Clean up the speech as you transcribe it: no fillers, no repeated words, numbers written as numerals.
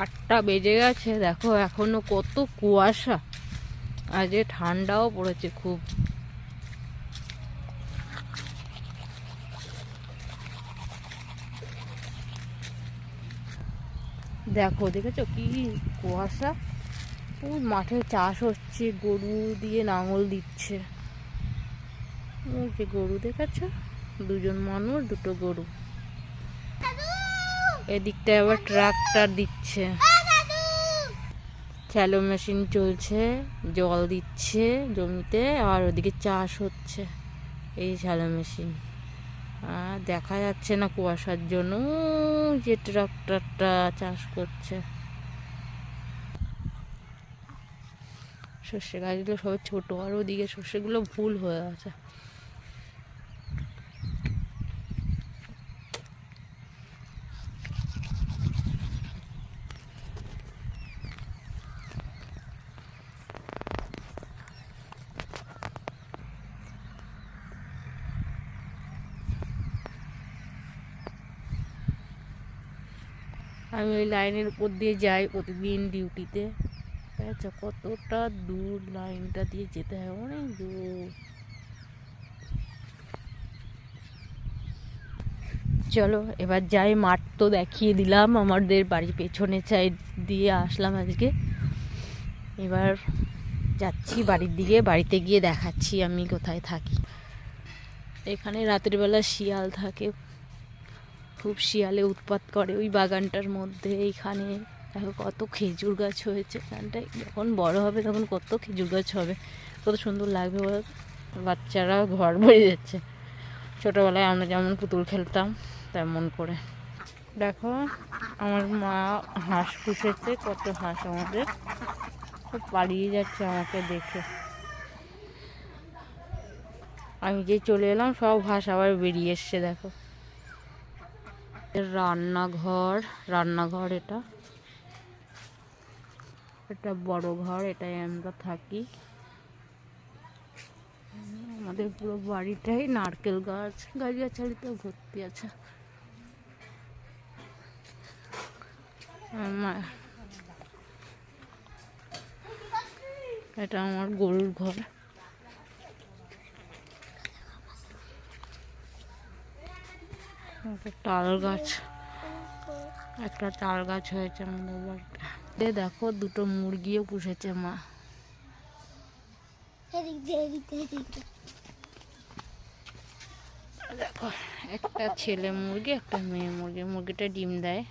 8টা বেজে গেছে, দেখো এখনো কত কুয়াশা। আজ ঠান্ডাও পড়েছে খুব। দেখো, দেখেছো কি কুয়াশা। ওই মাঠে চাষ হচ্ছে, গরু দিয়ে লাঙল দিচ্ছে। ওই যে গরু দেখেছো, 2জন মানুষ 2টো গরু। এদিকটায় আবার ট্রাক্টর দিচ্ছে, শ্যালো মেশিন চলছে, জল দিচ্ছে জমিতে। আর ওদিকে চাষ হচ্ছে, এই শ্যালো মেশিন। আর দেখা যাচ্ছে না কুয়াশার জন্য। ওই যে ট্রাক্টরটা চাষ করছে। সর্ষে গাছগুলো সব ছোট, আর ওদিকে সর্ষেগুলো ভুল হয়ে আছে। আমি ওই লাইনের উপর দিয়ে যাই প্রতিদিন ডিউটিতে। আচ্ছা, কতটা দূর লাইনটা দিয়ে যেতে হয়, অনেক দূর। চলো এবার যাই, মাঠ তো দেখিয়ে দিলাম, আমাদের বাড়ির পেছনে সাইড দিয়ে আসলাম আজকে। এবার যাচ্ছি বাড়ির দিকে, বাড়িতে গিয়ে দেখাচ্ছি আমি কোথায় থাকি। এখানে রাতের বেলা শিয়াল থাকে, খুব শিয়ালে উৎপাত করে ওই বাগানটার মধ্যে। এইখানে দেখো কত খেজুর গাছ হয়েছে এখানটায়, যখন বড় হবে তখন কত খেজুর গাছ হবে, কত সুন্দর লাগবে। বাচ্চারা ঘর ভরে যাচ্ছে। ছোটোবেলায় আমরা যেমন পুতুল খেলতাম তেমন করে। দেখো আমার মা হাঁস পুষেছে, কত হাঁস আমাদের, খুব পালিয়ে যাচ্ছে আমাকে দেখে। আমি যে চলে এলাম সব হাঁস আবার বেরিয়ে এসছে। দেখো রান্নাঘর এটা বড় ঘর, এটাই আমরা থাকি। আমাদের পুরো বাড়িটাই নারকেল গাছ, গাছগাছালিতেও ভর্তি আছে। এটা আমার গরুর ঘর। একটা তাল গাছ হয়েছে আমাদের বাড়িতে। দেখো 2টো মুরগিও পুষেছে মা। দেখো একটা ছেলে মুরগি, একটা মেয়ে মুরগি। মুরগিটা ডিম দেয়।